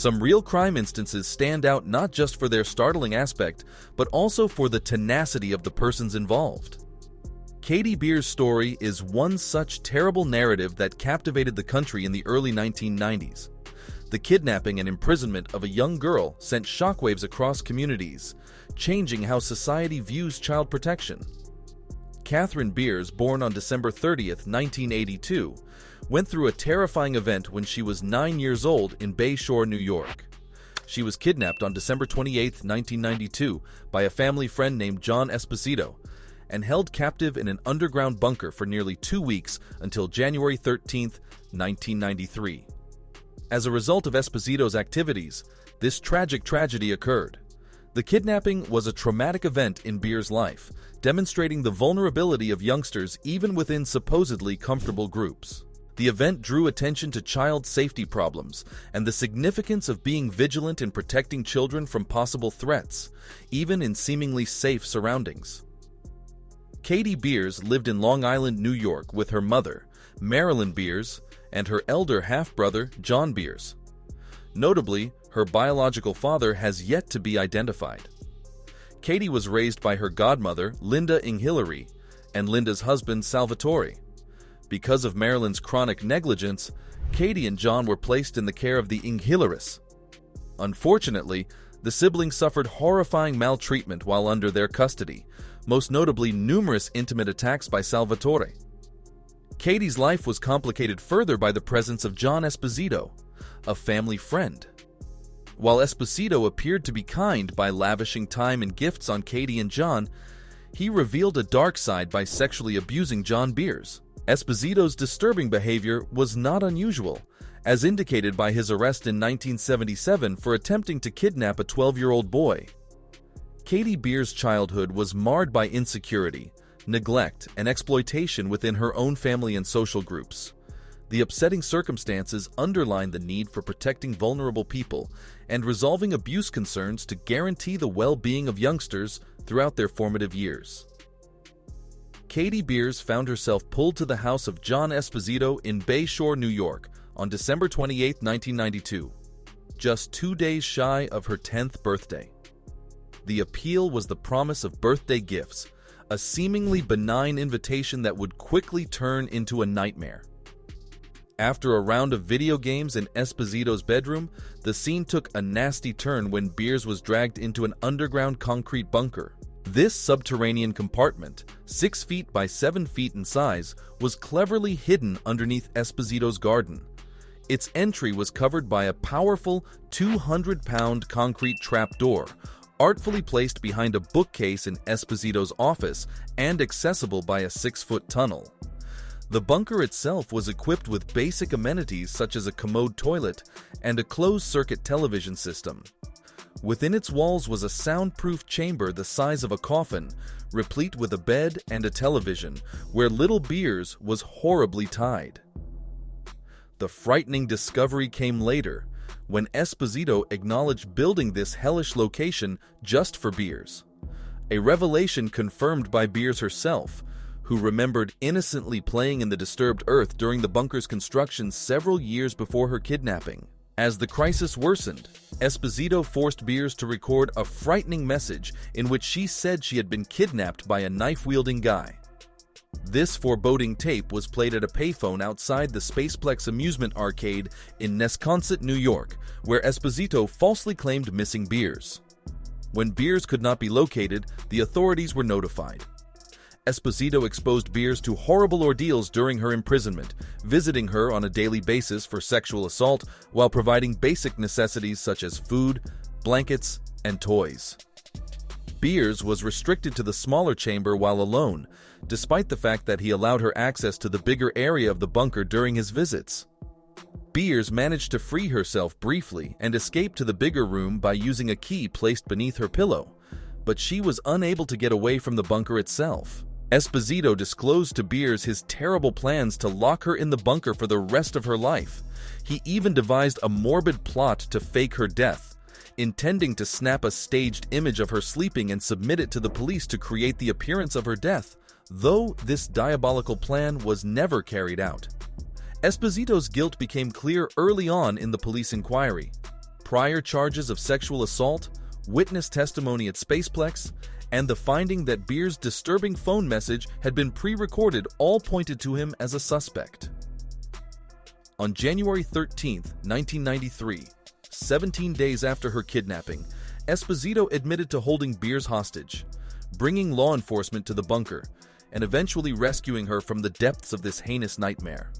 Some real crime instances stand out not just for their startling aspect, but also for the tenacity of the persons involved. Katherine Beers' story is one such terrible narrative that captivated the country in the early 1990s. The kidnapping and imprisonment of a young girl sent shockwaves across communities, changing how society views child protection. Katherine Beers, born on December 30, 1982, went through a terrifying event when she was 9 years old in Bayshore, New York. She was kidnapped on December 28, 1992, by a family friend named John Esposito, and held captive in an underground bunker for nearly 2 weeks until January 13, 1993. As a result of Esposito's activities, this tragic tragedy occurred. The kidnapping was a traumatic event in Beers' life, demonstrating the vulnerability of youngsters even within supposedly comfortable groups. The event drew attention to child safety problems and the significance of being vigilant in protecting children from possible threats, even in seemingly safe surroundings. Katherine Beers lived in Long Island, New York with her mother, Marilyn Beers, and her elder half-brother, John Beers. Notably, her biological father has yet to be identified. Katie was raised by her godmother, Linda Inghilary, and Linda's husband, Salvatore. Because of Marilyn's chronic negligence, Katie and John were placed in the care of the Inghilaris. Unfortunately, the siblings suffered horrifying maltreatment while under their custody, most notably numerous intimate attacks by Salvatore. Katie's life was complicated further by the presence of John Esposito, a family friend. While Esposito appeared to be kind by lavishing time and gifts on Katie and John, he revealed a dark side by sexually abusing John Beers. Esposito's disturbing behavior was not unusual, as indicated by his arrest in 1977 for attempting to kidnap a 12-year-old boy. Katherine Beers' childhood was marred by insecurity, neglect, and exploitation within her own family and social groups. The upsetting circumstances underline the need for protecting vulnerable people and resolving abuse concerns to guarantee the well-being of youngsters throughout their formative years. Katherine Beers found herself pulled to the house of John Esposito in Bayshore, New York, on December 28, 1992, just 2 days shy of her 10th birthday. The appeal was the promise of birthday gifts, a seemingly benign invitation that would quickly turn into a nightmare. After a round of video games in Esposito's bedroom, the scene took a nasty turn when Beers was dragged into an underground concrete bunker. This subterranean compartment, 6 feet by 7 feet in size, was cleverly hidden underneath Esposito's garden. Its entry was covered by a powerful 200-pound concrete trapdoor, artfully placed behind a bookcase in Esposito's office and accessible by a 6-foot tunnel. The bunker itself was equipped with basic amenities such as a commode toilet and a closed-circuit television system. Within its walls was a soundproof chamber the size of a coffin, replete with a bed and a television, where little Beers was horribly tied. The frightening discovery came later, when Esposito acknowledged building this hellish location just for Beers. A revelation confirmed by Beers herself, who remembered innocently playing in the disturbed earth during the bunker's construction several years before her kidnapping. As the crisis worsened, Esposito forced Beers to record a frightening message in which she said she had been kidnapped by a knife-wielding guy. This foreboding tape was played at a payphone outside the Spaceplex amusement arcade in Nesconset, New York, where Esposito falsely claimed missing Beers. When Beers could not be located, the authorities were notified. Esposito exposed Beers to horrible ordeals during her imprisonment, visiting her on a daily basis for sexual assault while providing basic necessities such as food, blankets, and toys. Beers was restricted to the smaller chamber while alone, despite the fact that he allowed her access to the bigger area of the bunker during his visits. Beers managed to free herself briefly and escape to the bigger room by using a key placed beneath her pillow, but she was unable to get away from the bunker itself. Esposito disclosed to Beers his terrible plans to lock her in the bunker for the rest of her life. He even devised a morbid plot to fake her death, intending to snap a staged image of her sleeping and submit it to the police to create the appearance of her death, though this diabolical plan was never carried out. Esposito's guilt became clear early on in the police inquiry. prior charges of sexual assault, witness testimony at Spaceplex, and the finding that Beers' disturbing phone message had been pre-recorded all pointed to him as a suspect. On January 13, 1993, 17 days after her kidnapping, Esposito admitted to holding Beers hostage, bringing law enforcement to the bunker, and eventually rescuing her from the depths of this heinous nightmare.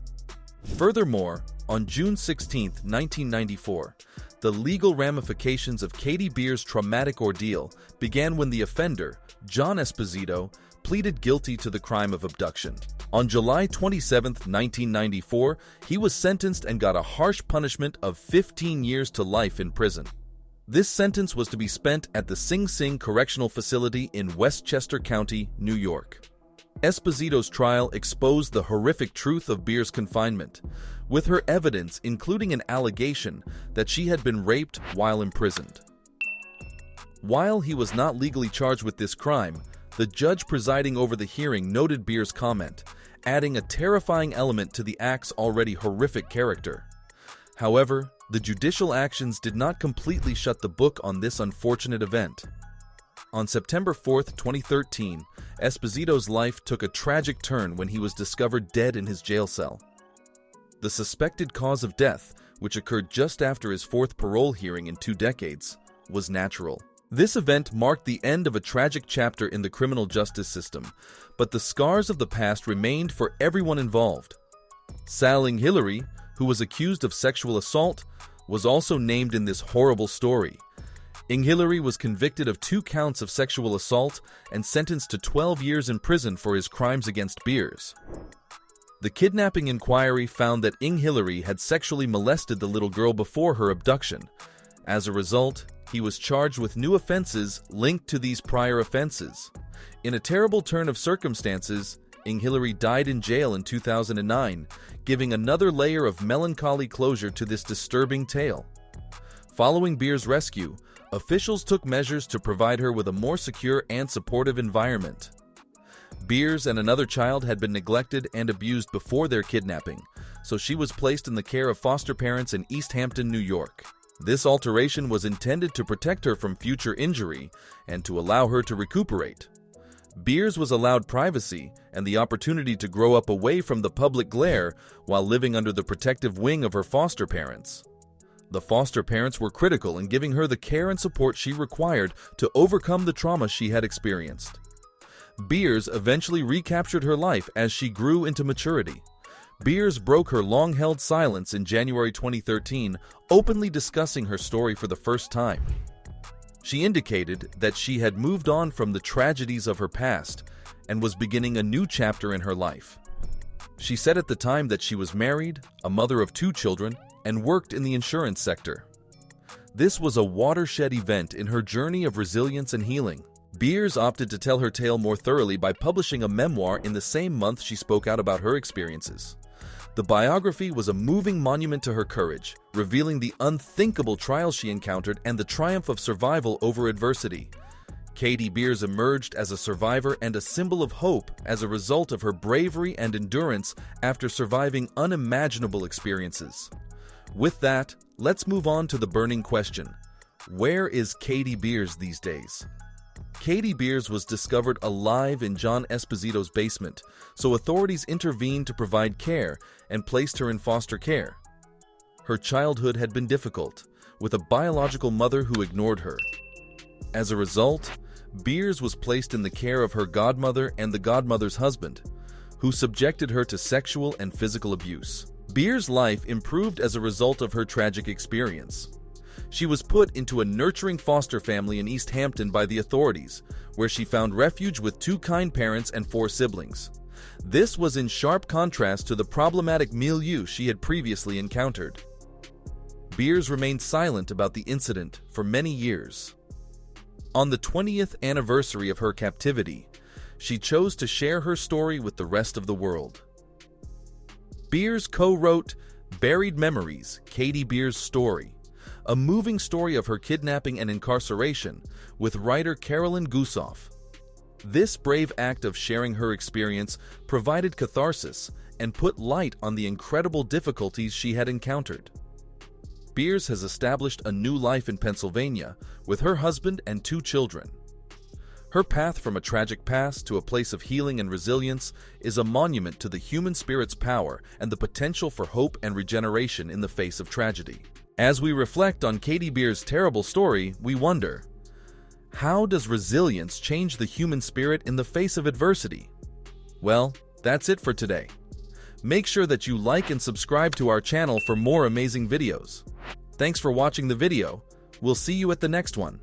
Furthermore, on June 16, 1994, the legal ramifications of Katie Beers' traumatic ordeal began when the offender, John Esposito, pleaded guilty to the crime of abduction. On July 27, 1994, he was sentenced and got a harsh punishment of 15 years to life in prison. This sentence was to be spent at the Sing Sing Correctional Facility in Westchester County, New York. Esposito's trial exposed the horrific truth of Beers' confinement, with her evidence including an allegation that she had been raped while imprisoned. While he was not legally charged with this crime, the judge presiding over the hearing noted Beers' comment, adding a terrifying element to the act's already horrific character. However, the judicial actions did not completely shut the book on this unfortunate event. On September 4, 2013, Esposito's life took a tragic turn when he was discovered dead in his jail cell. The suspected cause of death, which occurred just after his fourth parole hearing in 2 decades, was natural. This event marked the end of a tragic chapter in the criminal justice system, but the scars of the past remained for everyone involved. Salling Hillary, who was accused of sexual assault, was also named in this horrible story. Hillary was convicted of 2 counts of sexual assault and sentenced to 12 years in prison for his crimes against Beers. The kidnapping inquiry found that Hillary had sexually molested the little girl before her abduction. As a result, he was charged with new offenses linked to these prior offenses. In a terrible turn of circumstances, Hillary died in jail in 2009, giving another layer of melancholy closure to this disturbing tale. Following Beers' rescue, officials took measures to provide her with a more secure and supportive environment. Beers and another child had been neglected and abused before their kidnapping, so she was placed in the care of foster parents in East Hampton, New York. This alteration was intended to protect her from future injury and to allow her to recuperate. Beers was allowed privacy and the opportunity to grow up away from the public glare while living under the protective wing of her foster parents. The foster parents were critical in giving her the care and support she required to overcome the trauma she had experienced. Beers eventually recaptured her life as she grew into maturity. Beers broke her long-held silence in January 2013, openly discussing her story for the first time. She indicated that she had moved on from the tragedies of her past and was beginning a new chapter in her life. She said at the time that she was married, a mother of 2 children, and worked in the insurance sector. This was a watershed event in her journey of resilience and healing. Beers opted to tell her tale more thoroughly by publishing a memoir in the same month she spoke out about her experiences. The biography was a moving monument to her courage, revealing the unthinkable trials she encountered and the triumph of survival over adversity. Katie Beers emerged as a survivor and a symbol of hope as a result of her bravery and endurance after surviving unimaginable experiences. With that, let's move on to the burning question. Where is Katie Beers these days? Katie Beers was discovered alive in John Esposito's basement, so authorities intervened to provide care and placed her in foster care. Her childhood had been difficult, with a biological mother who ignored her. As a result, Beers was placed in the care of her godmother and the godmother's husband, who subjected her to sexual and physical abuse. Beers' life improved as a result of her tragic experience. She was put into a nurturing foster family in East Hampton by the authorities, where she found refuge with 2 kind parents and 4 siblings. This was in sharp contrast to the problematic milieu she had previously encountered. Beers remained silent about the incident for many years. On the 20th anniversary of her captivity, she chose to share her story with the rest of the world. Beers co-wrote Buried Memories, Katie Beers' Story, a moving story of her kidnapping and incarceration, with writer Carolyn Gusoff. This brave act of sharing her experience provided catharsis and put light on the incredible difficulties she had encountered. Beers has established a new life in Pennsylvania with her husband and 2 children. Her path from a tragic past to a place of healing and resilience is a monument to the human spirit's power and the potential for hope and regeneration in the face of tragedy. As we reflect on Katherine Beers' terrible story, we wonder, how does resilience change the human spirit in the face of adversity? Well, that's it for today. Make sure that you like and subscribe to our channel for more amazing videos. Thanks for watching the video. We'll see you at the next one.